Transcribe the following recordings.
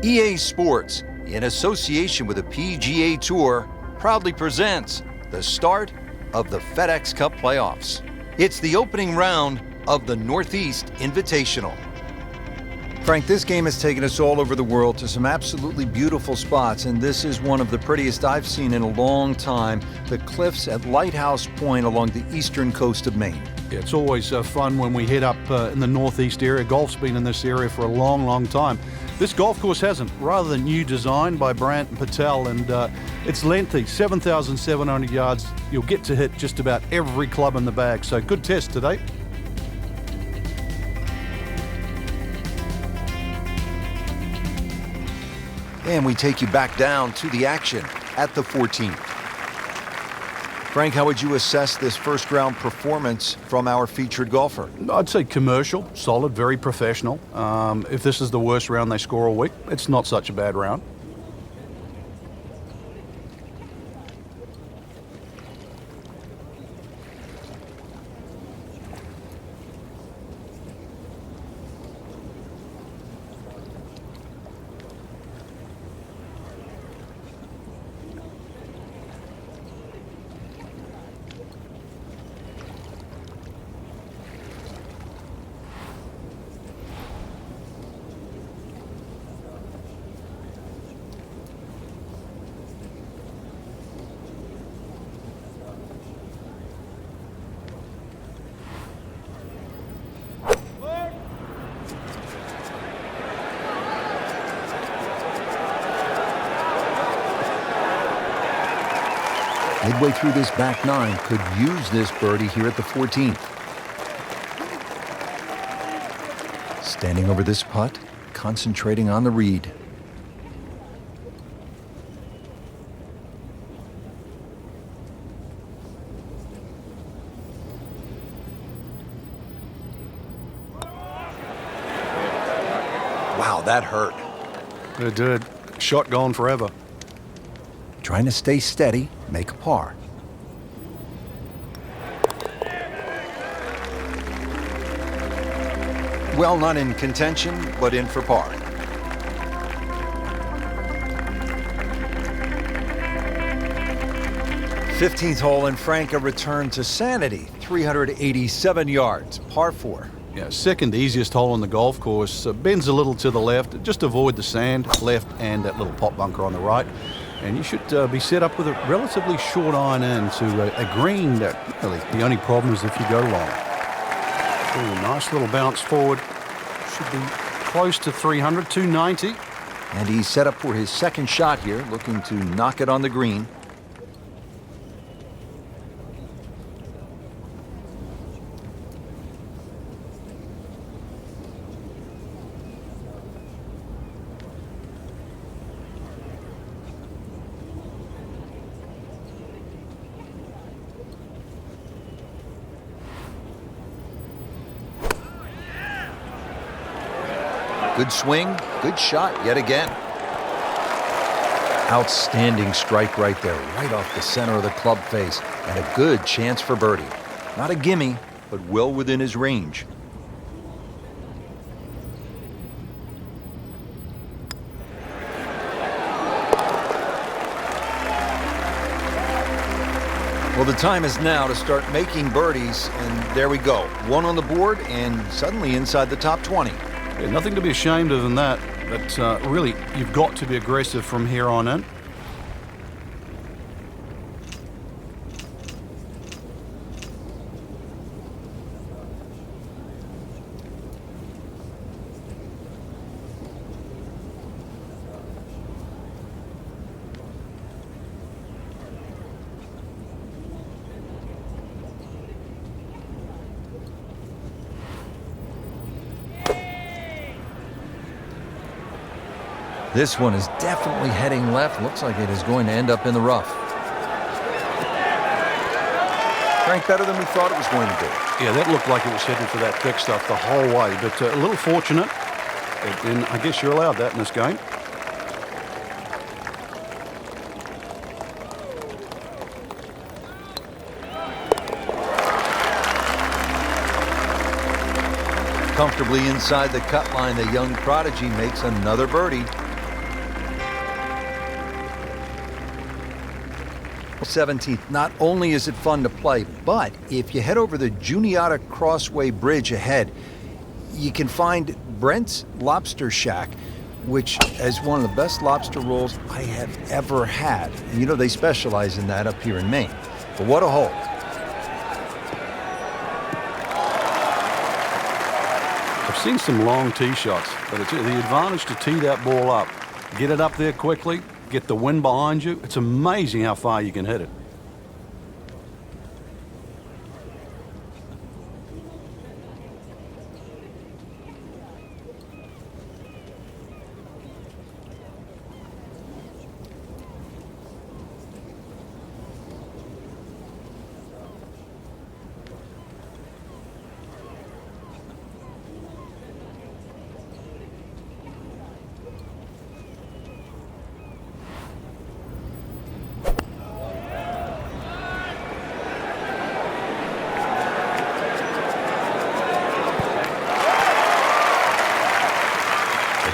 EA Sports, in association with the PGA Tour, proudly presents the start of the FedEx Cup playoffs. It's the opening round of the Northeast Invitational. Frank, this game has taken us all over the world to some absolutely beautiful spots, and this is one of the prettiest I've seen in a long time, the cliffs at Lighthouse Pointe along the eastern coast of Maine. Yeah, it's always fun when we head up in the northeast area. Golf's been in this area for a long, long time. This golf course hasn't. Rather new design by Brandt and Patel, and it's lengthy, 7,700 yards. You'll get to hit just about every club in the bag, so good test today. And we take you back down to the action at the 14th. Frank, how would you assess this first round performance from our featured golfer? I'd say commercial, solid, very professional. If this is the worst round they score all week, it's not such a bad round. Midway through this back nine, could use this birdie here at the 14th. Standing over this putt, concentrating on the read. Wow, that hurt. It did. Shot gone forever. Trying to stay steady, make a par. Well, not in contention, but in for par. '15th hole, and Frank, a return to sanity, 387 yards, par 4. Yeah, second easiest hole on the golf course. Bends a little to the left. Just avoid the sand, left, and that little pot bunker on the right. And you should be set up with a relatively short iron in to a green that really the only problem is if you go long. Ooh, nice little bounce forward. Should be close to 300, 290. And he's set up for his second shot here, looking to knock it on the green. Good swing, good shot yet again. Outstanding strike right there, right off the center of the club face, and a good chance for birdie. Not a gimme, but well within his range. Well, the time is now to start making birdies, and there we go. One on the board and suddenly inside the top 20. Yeah, nothing to be ashamed of in that, but really, you've got to be aggressive from here on in. This one is definitely heading left. Looks like it is going to end up in the rough. Frank, better than we thought it was going to be. Yeah, that looked like it was headed for that thick stuff the whole way, but a little fortunate. And I guess you're allowed that in this game. Comfortably inside the cut line, the young prodigy makes another birdie. 17th. Not only is it fun to play, but if you head over the Juniata Crossway Bridge ahead, you can find Brent's Lobster Shack, which is one of the best lobster rolls I have ever had. And you know they specialize in that up here in Maine. But what a hole. I've seen some long tee shots, but it's the advantage to tee that ball up. Get it up there quickly, get the wind behind you. It's amazing how far you can hit it.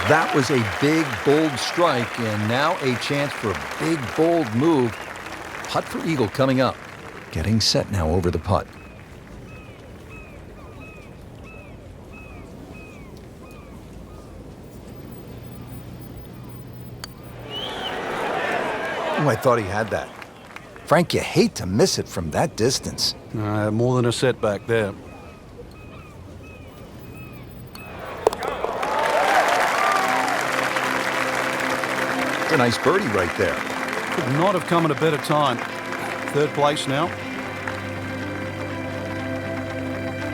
That was a big, bold strike, and now a chance for a big, bold move. Putt for eagle coming up. Getting set now over the putt. Oh, I thought he had that. Frank, you hate to miss it from that distance. More than a setback there. It's a nice birdie right there. Could not have come at a better time. Third place now.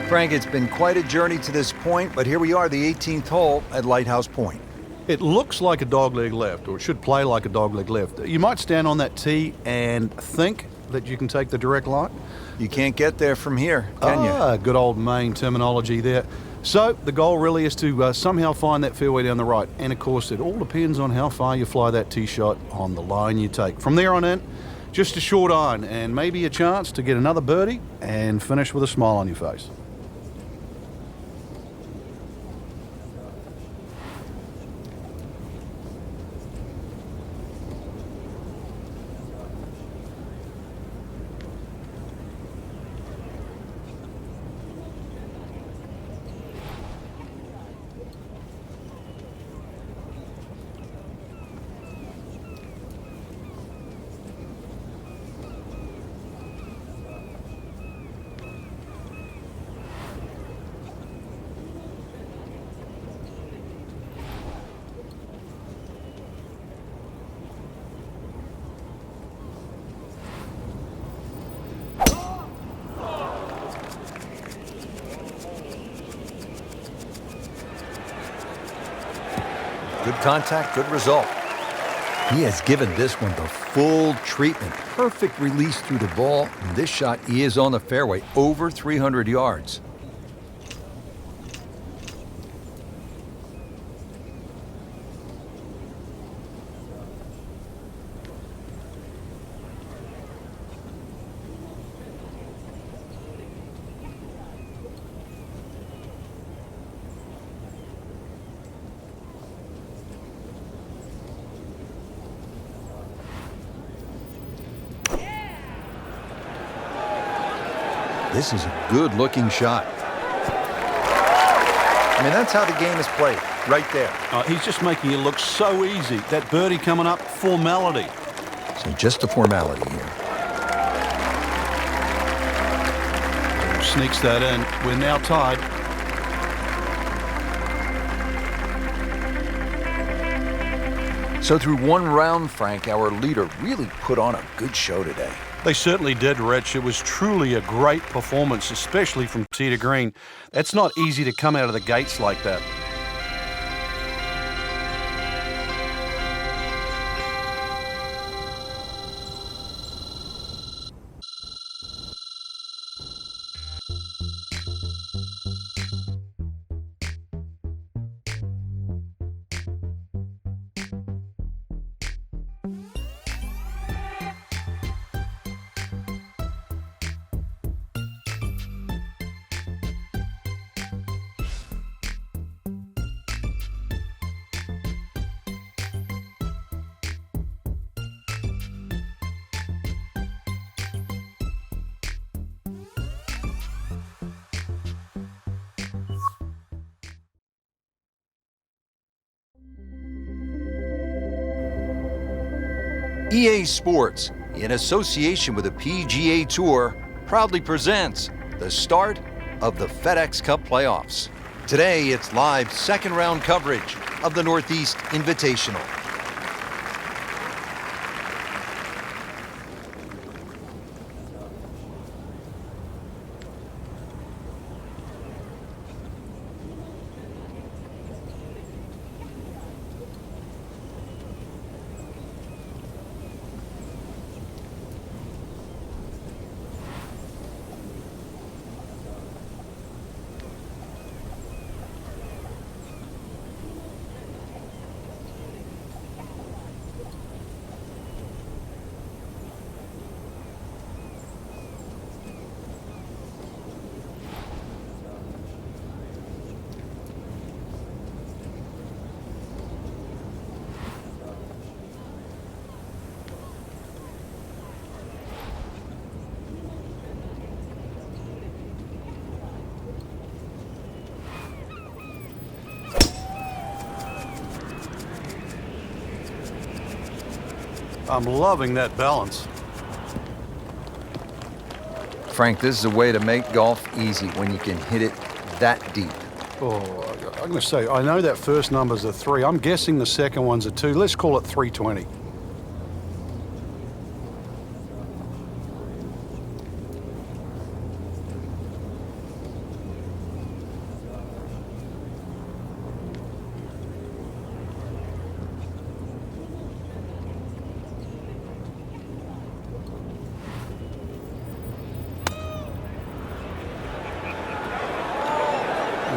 Frank, it's been quite a journey to this point, but here we are, the 18th hole at Lighthouse Point. It looks like a dogleg left, or it should play like a dogleg left. You might stand on that tee and think that you can take the direct line. You can't get there from here, can you? Good old Maine terminology there. So the goal really is to somehow find that fairway down the right. And of course, it all depends on how far you fly that tee shot on the line you take. From there on in, just a short iron and maybe a chance to get another birdie and finish with a smile on your face. Good contact, good result. He has given this one the full treatment. Perfect release through the ball. And this shot is on the fairway, over 300 yards. This is a good-looking shot. I mean, that's how the game is played, right there. He's just making it look so easy. That birdie coming up, formality. So just a formality here. Sneaks that in. We're now tied. So through one round, Frank, our leader really put on a good show today. They certainly did, Rich. It was truly a great performance, especially from tee to green. That's not easy to come out of the gates like that. EA Sports, in association with the PGA Tour, proudly presents the start of the FedEx Cup playoffs. Today, it's live second-round coverage of the Northeast Invitational. I'm loving that balance. Frank, this is a way to make golf easy when you can hit it that deep. Oh, I'm going to say, I know that first number's a 3. I'm guessing the second one's a 2. Let's call it 320.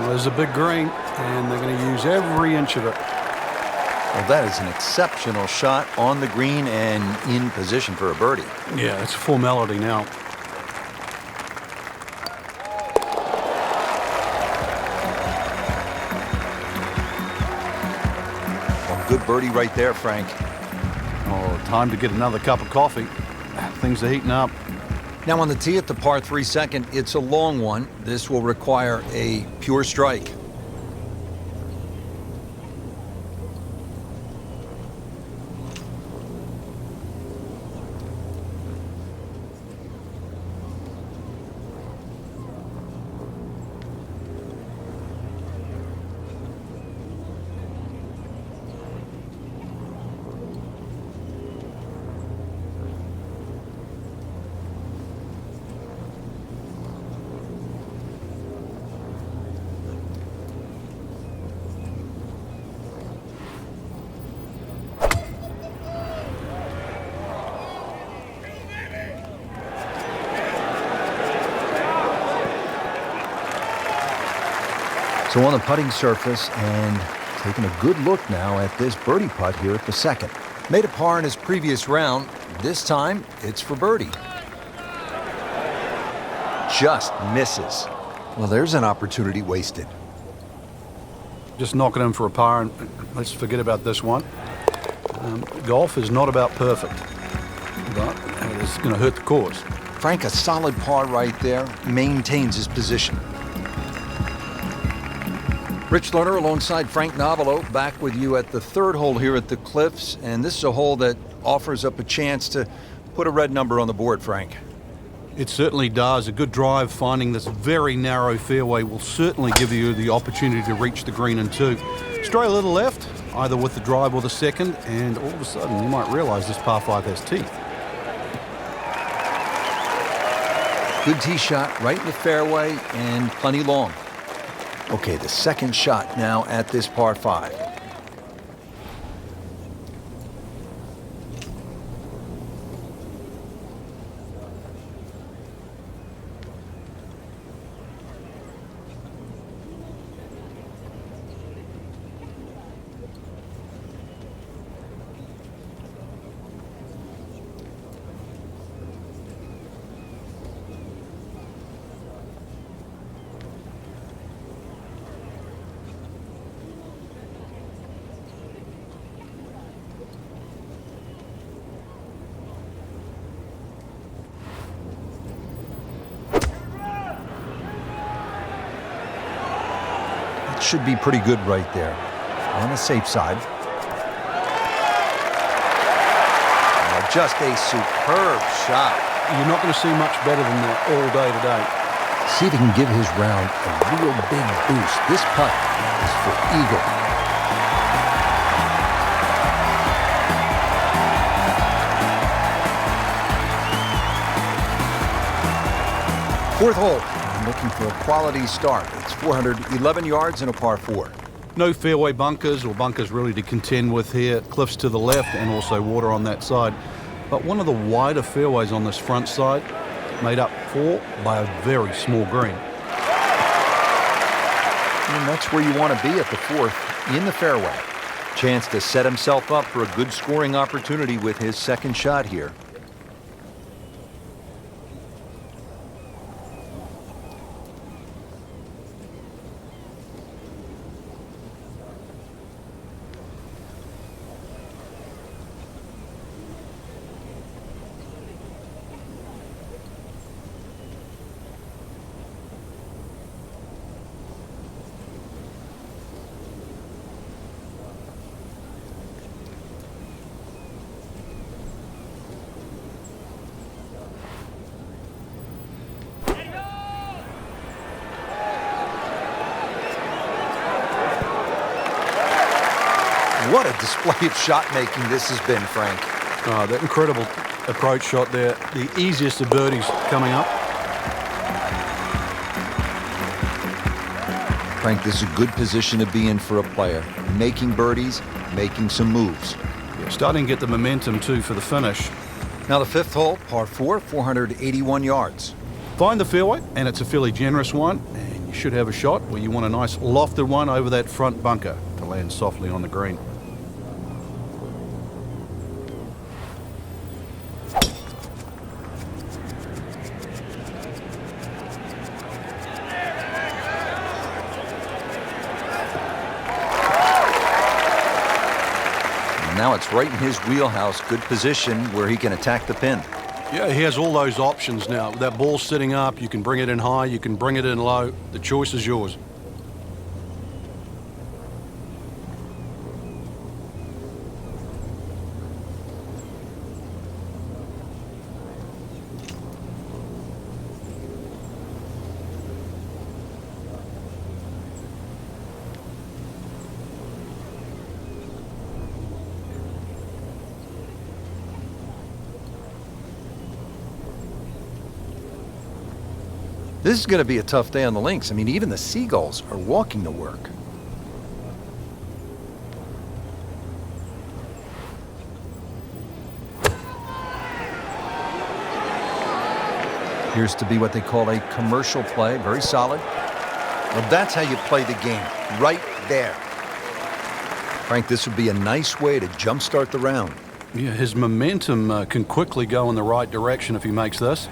There's a big green, and they're going to use every inch of it. Well, that is an exceptional shot on the green and in position for a birdie. Yeah, it's a formality now. Well, good birdie right there, Frank. Oh, time to get another cup of coffee. Things are heating up. Now on the tee at the par 3 second, it's a long one. This will require a pure strike. So on the putting surface and taking a good look now at this birdie putt here at the second. Made a par in his previous round. This time, it's for birdie. Just misses. Well, there's an opportunity wasted. Just knocking in for a par, and let's forget about this one. Golf is not about perfect, but it's going to hurt the course. Frank, a solid par right there, maintains his position. Rich Lerner alongside Frank Novelo, back with you at the third hole here at the Cliffs, and this is a hole that offers up a chance to put a red number on the board, Frank. It certainly does. A good drive finding this very narrow fairway will certainly give you the opportunity to reach the green in 2. Stray a little left, either with the drive or the second, and all of a sudden you might realize this par 5 has teeth. Good tee shot right in the fairway and plenty long. Okay, the second shot now at this par 5. Should be pretty good right there. On the safe side. just a superb shot. You're not going to see much better than that all day today. See if he can give his round a real big boost. This putt is for eagle. Fourth hole, I'm looking for a quality start. It's 411 yards and a par 4. No fairway bunkers or bunkers really to contend with here. Cliffs to the left and also water on that side. But one of the wider fairways on this front side, made up for by a very small green. And that's where you want to be at the fourth, in the fairway. Chance to set himself up for a good scoring opportunity with his second shot here. What a display of shot making this has been, Frank. Oh, that incredible approach shot there. The easiest of birdies coming up. Frank, this is a good position to be in for a player. Making birdies, making some moves. Yeah, starting to get the momentum too for the finish. Now the fifth hole, par 4, 481 yards. Find the fairway, and it's a fairly generous one, and you should have a shot where you want a nice lofted one over that front bunker to land softly on the green. Now it's right in his wheelhouse. Good position where he can attack the pin. Yeah, he has all those options now. That ball sitting up, you can bring it in high, you can bring it in low. The choice is yours. This is going to be a tough day on the links. I mean, even the seagulls are walking to work. Appears to be what they call a commercial play. Very solid. Well, that's how you play the game. Right there. Frank, this would be a nice way to jumpstart the round. Yeah, his momentum can quickly go in the right direction if he makes this.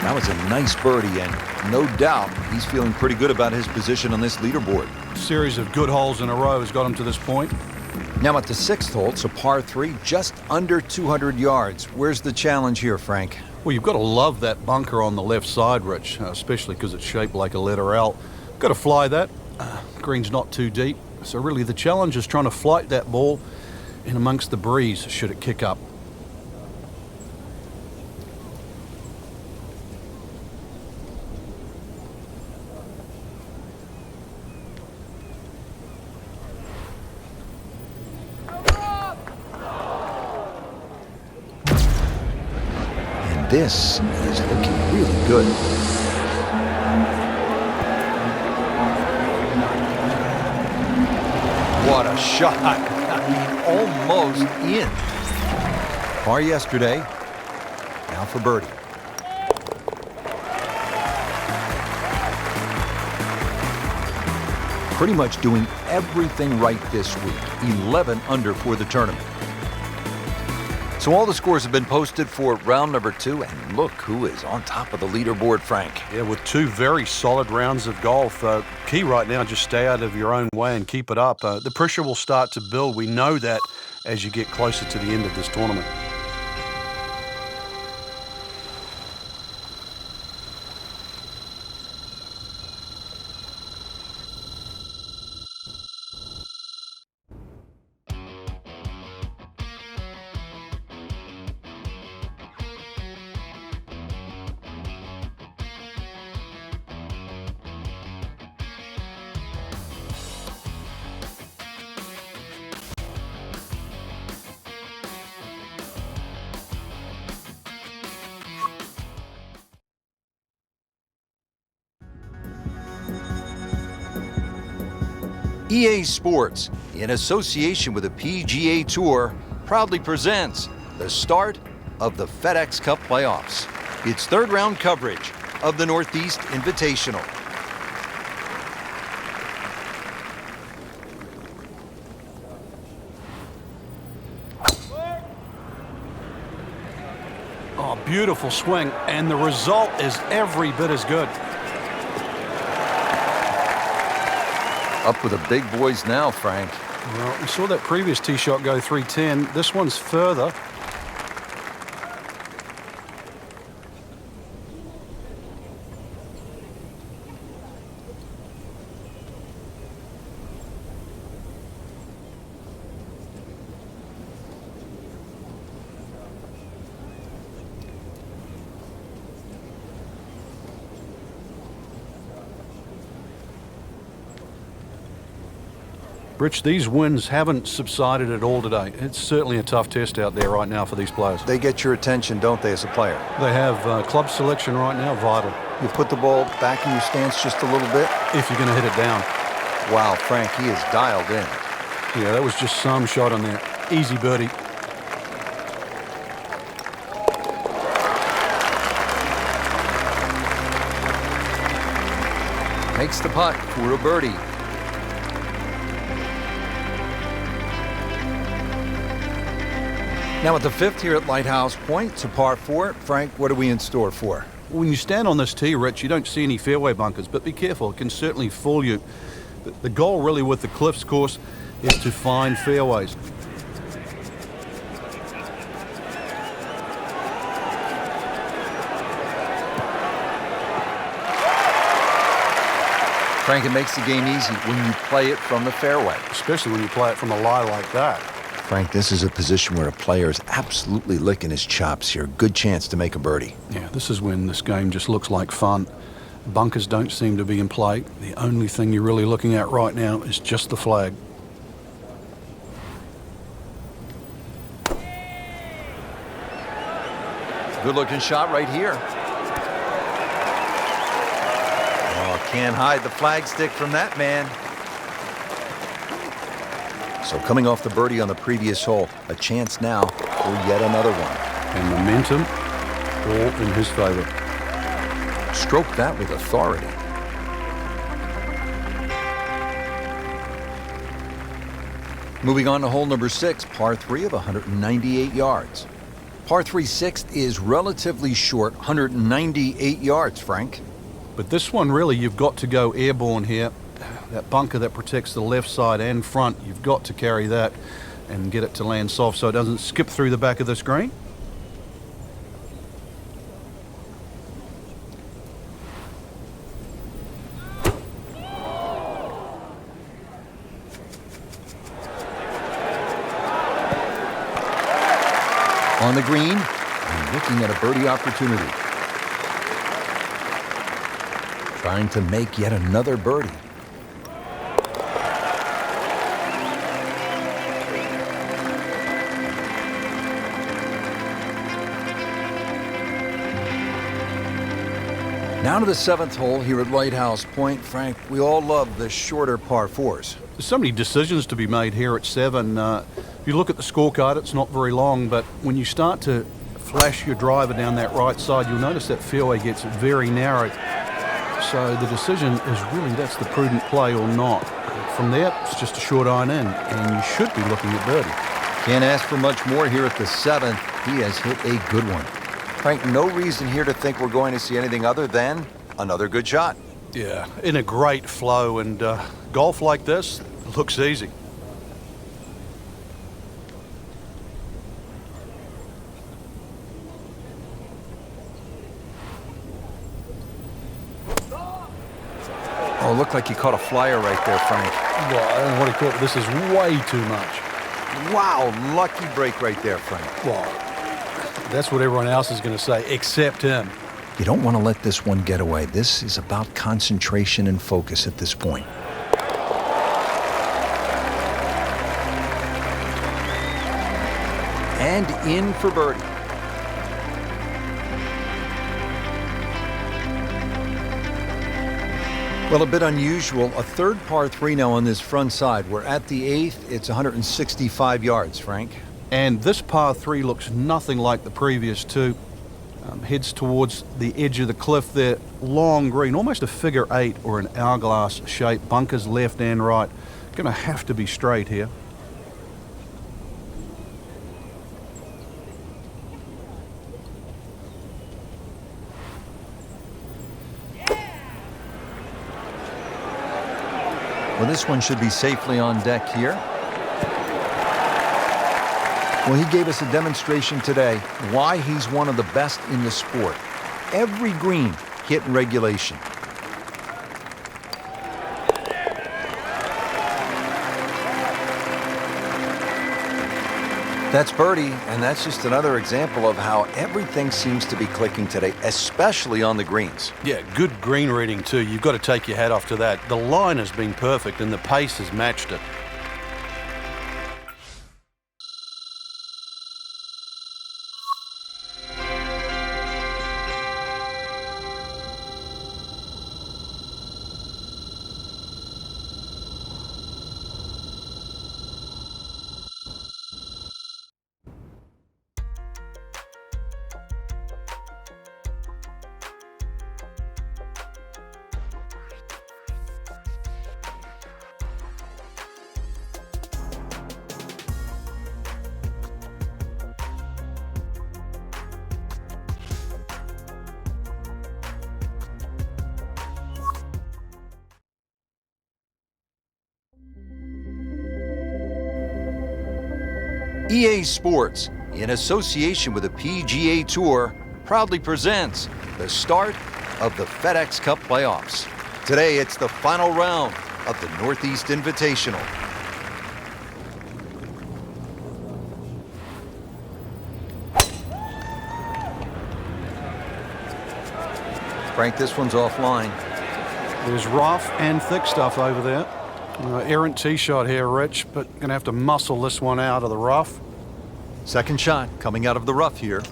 That was a nice birdie, and no doubt he's feeling pretty good about his position on this leaderboard. Series of good holes in a row has got him to this point. Now at the sixth hole, it's a par 3, just under 200 yards. Where's the challenge here, Frank? Well, you've got to love that bunker on the left side, Rich, especially because it's shaped like a letter L. Got to fly that. Green's not too deep, so really the challenge is trying to flight that ball in amongst the breeze should it kick up. This is looking really good. What a shot. Almost in. Par yesterday. Now for birdie. Pretty much doing everything right this week. 11 under for the tournament. So all the scores have been posted for round number 2, and look who is on top of the leaderboard, Frank. Yeah, with 2 very solid rounds of golf. Key right now, just stay out of your own way and keep it up. The pressure will start to build. We know that as you get closer to the end of this tournament. EA Sports, in association with the PGA Tour, proudly presents the start of the FedEx Cup playoffs. It's third round coverage of the Northeast Invitational. Oh, beautiful swing, and the result is every bit as good. Up with the big boys now, Frank. Well, we saw that previous tee shot go 310. This one's further. Rich, these winds haven't subsided at all today. It's certainly a tough test out there right now for these players. They get your attention, don't they, as a player? They have club selection right now vital. You put the ball back in your stance just a little bit? If you're going to hit it down. Wow, Frank, he is dialed in. Yeah, that was just some shot on there. Easy birdie. Makes the putt for a birdie. Now at the fifth here at Lighthouse Pointe, it's a par 4. Frank, what are we in store for? When you stand on this tee, Rich, you don't see any fairway bunkers, but be careful. It can certainly fool you. The goal really with the Cliffs course is to find fairways. Frank, it makes the game easy when you play it from the fairway. Especially when you play it from a lie like that. Frank, this is a position where a player is absolutely licking his chops here. Good chance to make a birdie. Yeah, this is when this game just looks like fun. Bunkers don't seem to be in play. The only thing you're really looking at right now is just the flag. Good looking shot right here. Oh, can't hide the flag stick from that man. So coming off the birdie on the previous hole, a chance now for yet another one. And momentum all in his favor. Stroke that with authority. Moving on to hole number 6, par 3 of 198 yards. Par 3 sixth is relatively short, 198 yards, Frank. But this one really, you've got to go airborne here. That bunker that protects the left side and front, you've got to carry that and get it to land soft so it doesn't skip through the back of the screen. On the green, and looking at a birdie opportunity. Trying to make yet another birdie. Now to the 7th hole here at Lighthouse Pointe. Frank, we all love the shorter par 4s. There's so many decisions to be made here at 7. If you look at the scorecard, it's not very long, but when you start to flash your driver down that right side, you'll notice that fairway gets very narrow. So the decision is really that's the prudent play or not. From there, it's just a short iron in, and you should be looking at birdie. Can't ask for much more here at the 7th. He has hit a good one. Frank, no reason here to think we're going to see anything other than another good shot. Yeah, in a great flow, and golf like this looks easy. Oh, looked like you caught a flyer right there, Frank. Well, I don't know what he caught, but this is way too much. Wow, lucky break right there, Frank. Well, that's what everyone else is going to say, except him. You don't want to let this one get away. This is about concentration and focus at this point. And in for birdie. Well, a bit unusual. A third par 3 now on this front side. We're at the 8th. It's 165 yards, Frank. And this par 3 looks nothing like the previous two. Heads towards the edge of the cliff there. Long green, almost a figure 8 or an hourglass shape. Bunkers left and right. Going to have to be straight here. Well, this one should be safely on deck here. Well, he gave us a demonstration today why he's one of the best in the sport. Every green hit in regulation. That's birdie, and that's just another example of how everything seems to be clicking today, especially on the greens. Yeah, good green reading too. You've got to take your hat off to that. The line has been perfect and the pace has matched it. EA Sports, in association with the PGA Tour, proudly presents the start of the FedEx Cup playoffs. Today, it's the final round of the Northeast Invitational. Frank, this one's offline. There's rough and thick stuff over there. Errant tee shot here, Rich, but going to have to muscle this one out of the rough. Second shot coming out of the rough here.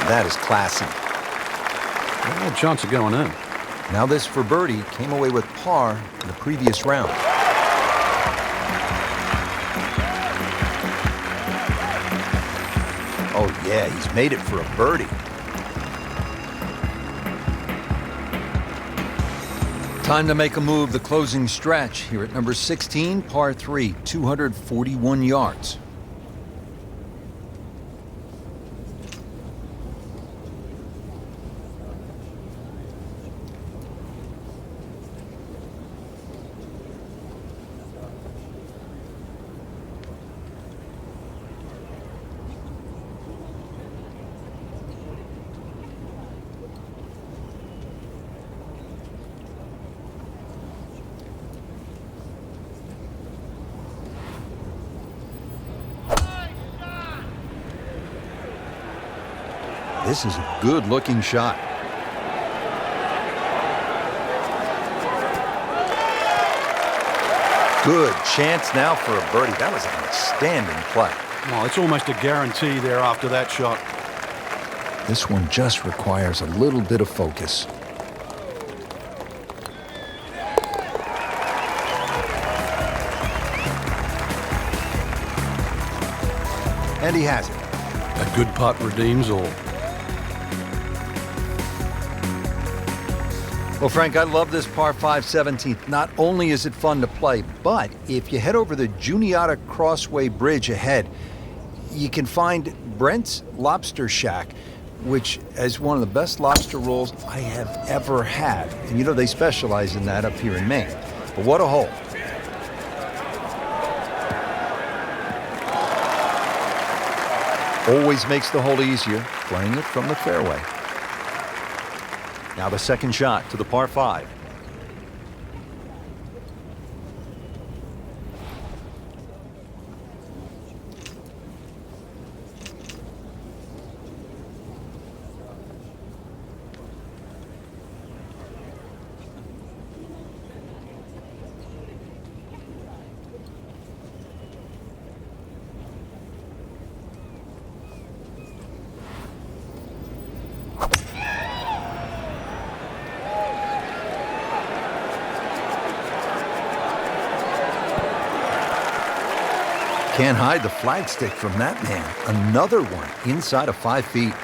That is classy. No chance of going in. Now this for birdie came away with par in the previous round. Oh yeah, he's made it for a birdie. Time to make a move, the closing stretch here at number 16, par 3, 241 yards. This is a good-looking shot. Good chance now for a birdie. That was an outstanding play. Well, it's almost a guarantee there after that shot. This one just requires a little bit of focus. And he has it. A good putt redeems all. Well, Frank, I love this par 5 17th. Not only is it fun to play, but if you head over the Juniata Crossway Bridge ahead, you can find Brent's Lobster Shack, which is one of the best lobster rolls I have ever had. And you know, they specialize in that up here in Maine. But what a hole. Always makes the hole easier, playing it from the fairway. Now the second shot to the par 5. Can't hide the flagstick from that man. Another one inside of 5 feet.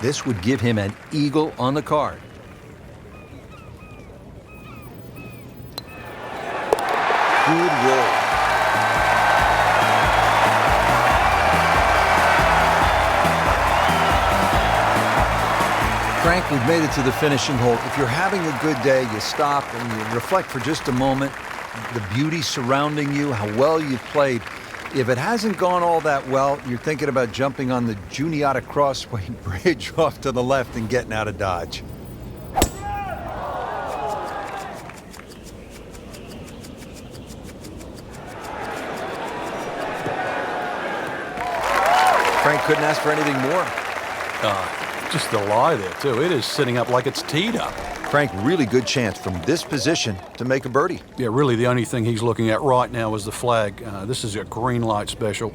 This would give him an eagle on the card. Good roll. Frank, we've made it to the finishing hole. If you're having a good day, you stop and you reflect for just a moment. The beauty surrounding you, how well you've played. If it hasn't gone all that well, you're thinking about jumping on the Juniata Crossway Bridge off to the left and getting out of Dodge. Frank couldn't ask for anything more. Just a lie there, too. It is sitting up like it's teed up. Frank, really good chance from this position to make a birdie. Yeah, really the only thing he's looking at right now is the flag. This is a green light special.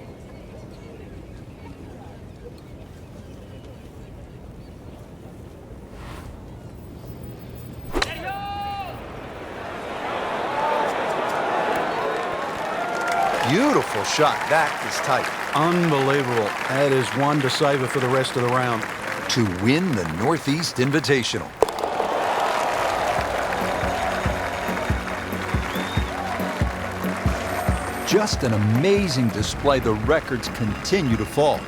Beautiful shot. That is tight. Unbelievable. That is one to savor for the rest of the round. To win the Northeast Invitational. Just an amazing display. The records continue to fall.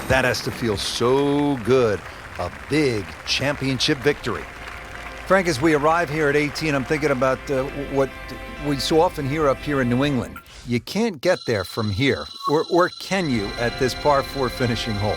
That has to feel so good. A big championship victory. Frank, as we arrive here at 18, I'm thinking about what we so often hear up here in New England. You can't get there from here, or can you at this par 4 finishing hole?